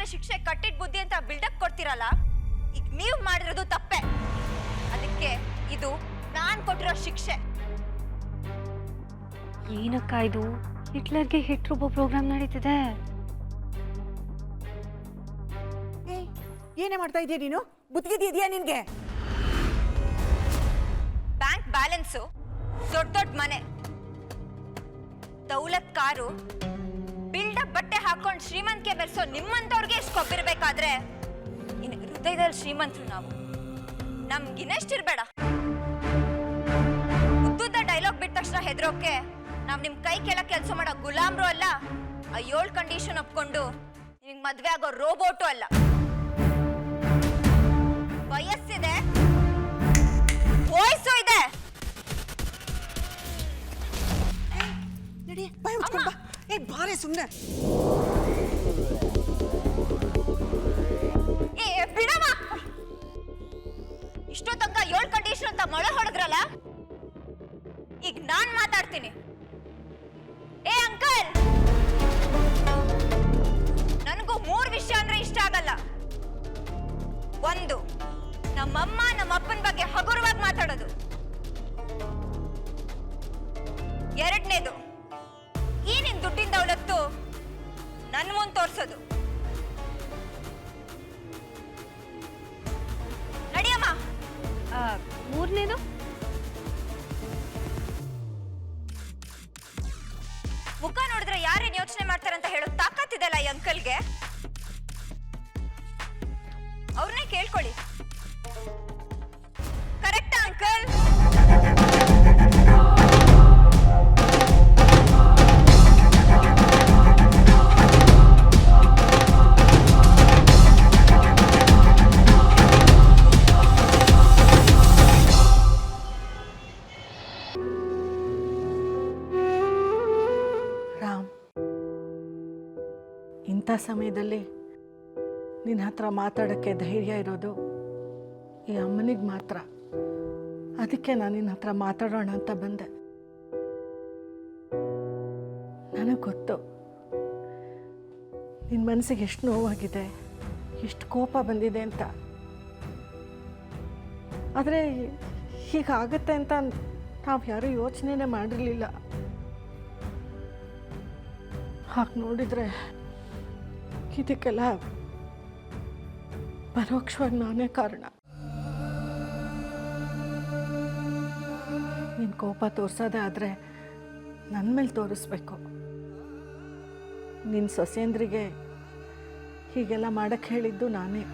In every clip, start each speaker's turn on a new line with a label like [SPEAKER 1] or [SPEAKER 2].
[SPEAKER 1] ಮಾಡಿದ್ರೆ ಶಿಕ್ಷೆ ಕಟ್ಟಿಟ್ ಬುದ್ಧಿ ಅಂತ ಬಿಲ್ಡಪ್ ಕೊಡ್ತೀರಲ್ಲ, ಈಗ ನೀವು ಮಾಡಿರೋದು ತಪ್ಪೆ. ಅದಕ್ಕೆ ಇದು ನಾನ್ ಕೊಟ್ಟಿರೋ ಶಿಕ್ಷೆ.
[SPEAKER 2] ಏನಕ್ಕ ಇದು? ಹಿಟ್ಲರ್ಗೆ ಹಿಟ್ರುಬ್ಬೋ ಪ್ರೋಗ್ರಾಮ್ ನಡೀತಿದೆ.
[SPEAKER 3] ಏನೇ ಮಾಡ್ತಾ ಇದೀಯ ನೀನು? ಬುದ್ಧಿಗಿದೆಯಾ ನಿನ್ಗೆ?
[SPEAKER 1] ಬ್ಯಾಂಕ್ ಬ್ಯಾಲೆನ್ಸು, ದೊಡ್ಡ ದೊಡ್ಡ ಮನೆ, ದೌಲತ್ ಕಾರು, ಬಿಲ್ಡಪ್ ಬಟ್ಟೆ ಹಾಕೊಂಡು ಶ್ರೀಮಂತಿಕೆ ಬೆಳೆಸೋ ನಿಮ್ಮಂತವ್ರಿಗೆ ಎಷ್ಟು ಕೊಬ್ಬಿರ್ಬೇಕಾದ್ರೆ ಇನ್ನು ಹೃದಯದಲ್ಲಿ ಶ್ರೀಮಂತರು ನಾವು. ನಮ್ಗಿನ್ನೆಷ್ಟಿರ್ಬೇಡ. ಉದ್ದುದ್ದ ಡೈಲಾಗ್ ಬಿಟ್ಟ ತಕ್ಷಣ ಹೆದರೋಕೆ ನಾವ್ ನಿಮ್ ಕೈ ಕೆಳಗೆ ಕೆಲಸ ಮಾಡೋ ಗುಲಾಮ್ರು ಅಲ್ಲ, ಆ 7 ಕಂಡೀಷನ್ ಒಪ್ಕೊಂಡು ನಿಮ್ಗೆ ಮದ್ವೆ ಆಗೋ ರೋಬೋಟು ಅಲ್ಲ. ವಯಸ್ಸಿದೆ, ವಯಸ್ಸು ಇದೆ.
[SPEAKER 3] ನಡಿ, ಬಾಯ್ ಮುಚ್ಕೊಂಡು ಬಾ. ಬಾರೆ ಸುಮ್ಮನೆ.
[SPEAKER 1] ಬಿಡಮ್ಮ. ಇಷ್ಟೋ ತನಕ 7 ಕಂಡೀಷನ್ ಅಂತ ಮೊಳೆ ಹೊಡೆದ್ರಲ್ಲ, ಈಗ ನಾನ್ ಮಾತಾಡ್ತೀನಿ. ಏ ಅಂಕಲ್, ನನಗೂ 3 ವಿಷಯ ಅಂದ್ರೆ ಇಷ್ಟ ಆಗಲ್ಲ. 1, ನಮ್ಮಮ್ಮ ನಮ್ಮಪ್ಪನ ಬಗ್ಗೆ ಹಗುರವಾಗಿ ಮಾತಾಡೋದು. 2ನೇದು, ಈ ನಿನ್ ದುಡ್ಡಿನ ದೌಲತ್ತು ನನ್ ಮುಂದೆ ತೋರ್ಸೋದು. ನಡಿಯಮ್ಮ.
[SPEAKER 2] 3ನೇದು?
[SPEAKER 1] ಮುಖ ನೋಡಿದ್ರೆ ಯಾರೇನ್ ಯೋಚನೆ ಮಾಡ್ತಾರಂತ ಹೇಳೋ ತಾಕತ್ತಿದೆಲ್ಲ ಈ ಅಂಕಲ್ಗೆ. ಅವ್ರನ್ನೇ ಕೇಳ್ಕೊಳ್ಳಿ. ಕರೆಕ್ಟಾ ಅಂಕಲ್?
[SPEAKER 3] ರಾಮ್, ಇಂಥ ಸಮಯದಲ್ಲಿ ನಿನ್ನ ಹತ್ರ ಮಾತಾಡೋಕ್ಕೆ ಧೈರ್ಯ ಇರೋದು ಈ ಅಮ್ಮನಿಗೆ ಮಾತ್ರ. ಅದಕ್ಕೆ ನಾನು ನಿನ್ನ ಹತ್ರ ಮಾತಾಡೋಣ ಅಂತ ಬಂದೆ. ನನಗೆ ಗೊತ್ತು ನಿನ್ನ ಮನಸ್ಸಿಗೆ ಎಷ್ಟು ನೋವಾಗಿದೆ, ಎಷ್ಟು ಕೋಪ ಬಂದಿದೆ ಅಂತ. ಆದರೆ ಹೀಗಾಗತ್ತೆ ಅಂತ ನಾವು ಯಾರೂ ಯೋಚನೆನೇ ಮಾಡಿರಲಿಲ್ಲ. ಹಾಗೆ ನೋಡಿದರೆ ಇದಕ್ಕೆಲ್ಲ ಪರೋಕ್ಷವಾಗಿ ನಾನೇ ಕಾರಣ. ನಿನ್ನ ಕೋಪ ತೋರಿಸೋದೇ ಆದರೆ ನನ್ನ ಮೇಲೆ ತೋರಿಸ್ಬೇಕು. ನಿನ್ನ ಸೊಸೆಂದ್ರಿಗೆ ಹೀಗೆಲ್ಲ ಮಾಡೋಕ್ಕೆ ಹೇಳಿದ್ದು ನಾನೇ.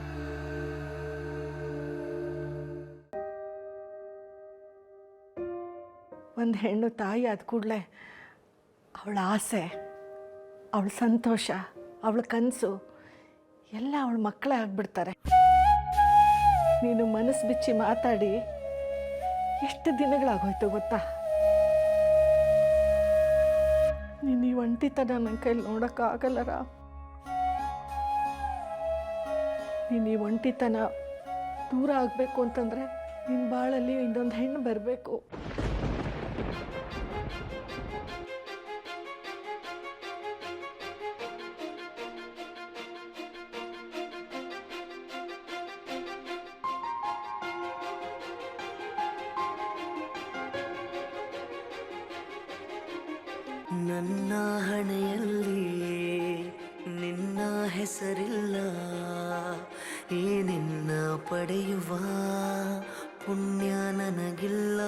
[SPEAKER 3] ಒಂದು ಹೆಣ್ಣು ತಾಯಿ ಆದ ಕೂಡಲೇ ಅವಳ ಆಸೆ, ಅವಳ ಸಂತೋಷ, ಅವಳ ಕನಸು ಎಲ್ಲ ಅವಳ ಮಕ್ಕಳೇ ಆಗಿಬಿಡ್ತಾರೆ. ನೀನು ಮನಸ್ಸು ಬಿಚ್ಚಿ ಮಾತಾಡಿ ಎಷ್ಟು ದಿನಗಳಾಗೋಯ್ತು ಗೊತ್ತಾ? ನೀನು ಈ ಒಂಟಿತನ ನನ್ನ ಕೈಲಿ ನೋಡೋಕ್ಕಾಗಲ್ಲರ. ನೀನು ಈ ಒಂಟಿತನ ದೂರ ಆಗಬೇಕು ಅಂತಂದರೆ ನಿನ್ನ ಬಾಳಲ್ಲಿ ಇನ್ನೊಂದು ಹೆಣ್ಣು ಬರಬೇಕು.
[SPEAKER 4] ನನ್ನ ಹಣೆಯಲ್ಲಿ ನಿನ್ನ ಹೆಸರಿಲ್ಲ, ಈ ನಿನ್ನ ಪಡೆಯುವ ಪುಣ್ಯ ನನಗಿಲ್ಲ.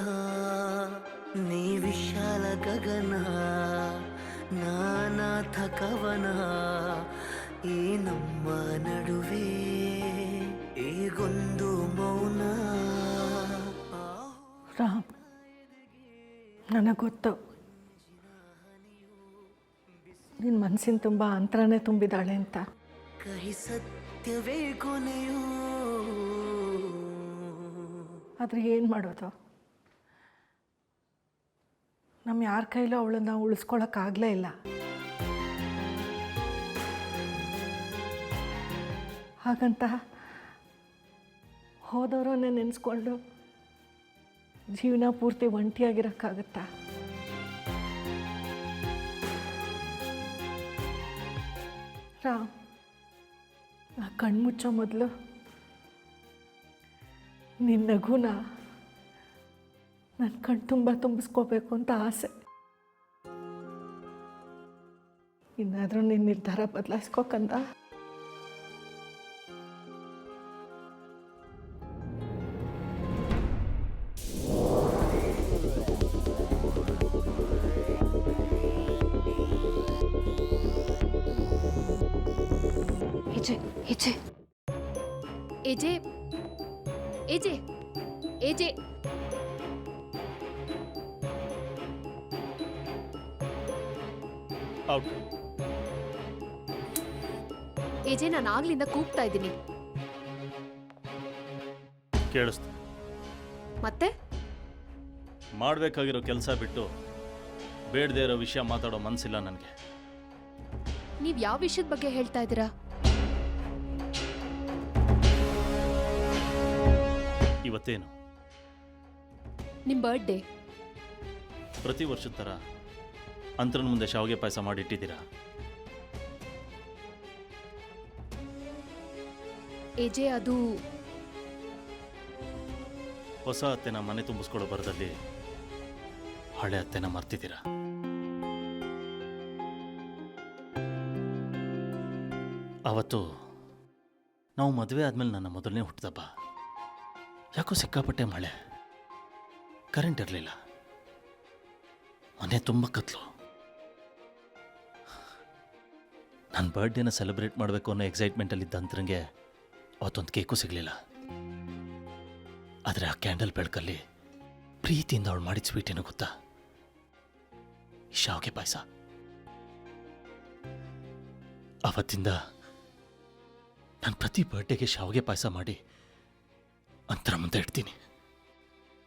[SPEAKER 4] ನೀ ವಿಶಾಲ ಗಗನ, ನಾನಾಥ ಕವನ, ಈ ನಮ್ಮ ನಡುವೆ ಈಗೊಂದು ಮೌನ.
[SPEAKER 3] ರಾಮ್, ನನಗೆ ಗೊತ್ತು ನಿನ್ನ ಮನಸ್ಸಿನ ತುಂಬ ಅಂತರನೇ ತುಂಬಿದ್ದಾಳೆ ಅಂತ.
[SPEAKER 4] ಕಹಿ ಸತ್ಯವೇ ಕೊನೆಯೂ.
[SPEAKER 3] ಆದರೆ ಏನು ಮಾಡೋದು? ನಮ್ಮ ಯಾರ ಕೈಲೂ ಅವಳನ್ನು ಉಳಿಸ್ಕೊಳಕ್ಕಾಗಲೇ ಇಲ್ಲ. ಹಾಗಂತ ಹೋದವರನ್ನೇ ನೆನೆಸ್ಕೊಂಡು ಜೀವನ ಪೂರ್ತಿ ಒಂಟಿಯಾಗಿರೋಕ್ಕಾಗತ್ತಾ? ರಾಮ್, ನಾ ಕಣ್ಮುಚ್ಚೋ ಮೊದಲು ನಿನ್ನ ನಗುನ ನನ್ನ ಕಣ್ ತುಂಬ ತುಂಬಿಸ್ಕೋಬೇಕು ಅಂತ ಆಸೆ. ಇನ್ನಾದರೂ ನಿನ್ನ ನಿರ್ಧಾರ ಬದಲಾಯಿಸ್ಕೋಕಂದ.
[SPEAKER 2] ಹೆಜ್ಜೆ ಹೆಜ್ಜೆ
[SPEAKER 5] ಎಜೆ ಎಜೆ ಎಜೆ
[SPEAKER 6] ಔಟ್.
[SPEAKER 5] ಎಜೆ ನಾನು ಆಗ್ಲಿಂದ ಕೂಗ್ತಾ ಇದ್ದೀನಿ.
[SPEAKER 6] ಕೇಳಿಸ್ತು.
[SPEAKER 5] ಮತ್ತೆ
[SPEAKER 6] ಮಾಡಬೇಕಾಗಿರೋ ಕೆಲಸ ಬಿಟ್ಟು ಬೇಡದೇ ಇರೋ ವಿಷಯ ಮಾತಾಡೋ ಮನಸ್ಸಿಲ್ಲ ನನಗೆ.
[SPEAKER 5] ನೀವ್ ಯಾವ ವಿಷಯದ ಬಗ್ಗೆ ಹೇಳ್ತಾ ಇದ್ದೀರಾ?
[SPEAKER 6] ಇವತ್ತೇನು?
[SPEAKER 5] ನಿಮ್ ಬರ್ತ್ಡೇ.
[SPEAKER 6] ಪ್ರತಿ ವರ್ಷದ ಥರ ಅಂತರನ ಮುಂದೆ ಶಾವಿಗೆ ಪಾಯಸ ಮಾಡಿಟ್ಟಿದ್ದೀರಾ?
[SPEAKER 5] ಎಜೆ ಅದು
[SPEAKER 6] ಹೊಸ ಅತ್ತೆನ ಮನೆ ತುಂಬಿಸ್ಕೊಳ್ಳೋ ಬರದಲ್ಲಿ ಹಳೆ ಅತ್ತೆನ ಮರ್ತಿದ್ದೀರಾ? ಅವತ್ತು ನಾವು ಮದುವೆ ಆದಮೇಲೆ ನನ್ನ ಮೊದಲನೇ ಹುಟ್ಟಿದಬ್ಬ. ಯಾಕೋ ಸಿಕ್ಕಾಪಟ್ಟೆ ಮಳೆ, ಕರೆಂಟ್ ಇರಲಿಲ್ಲ, ಮನೆ ತುಂಬ ಕತ್ಲು. ನನ್ನ ಬರ್ಡೇನ ಸೆಲೆಬ್ರೇಟ್ ಮಾಡಬೇಕು ಅನ್ನೋ ಎಕ್ಸೈಟ್ಮೆಂಟಲ್ಲಿದ್ದ ಅಂತರಂಗೆ ಅವತ್ತೊಂದು ಕೇಕು ಸಿಗಲಿಲ್ಲ. ಆದರೆ ಆ ಕ್ಯಾಂಡಲ್ ಬೆಳಕಲ್ಲಿ ಪ್ರೀತಿಯಿಂದ ಅವಳು ಮಾಡಿದ ಸ್ವೀಟ್ ಏನೋ ಗೊತ್ತಾ? ಈ ಶಾವಿಗೆ ಪಾಯಸ. ಅವತ್ತಿಂದ ನಾನು ಪ್ರತಿ ಬರ್ಡೇಗೆ ಶಾವಿಗೆ ಪಾಯಸ ಮಾಡಿ ಅಂತರ ಮುಂದೆ ಇಡ್ತೀನಿ.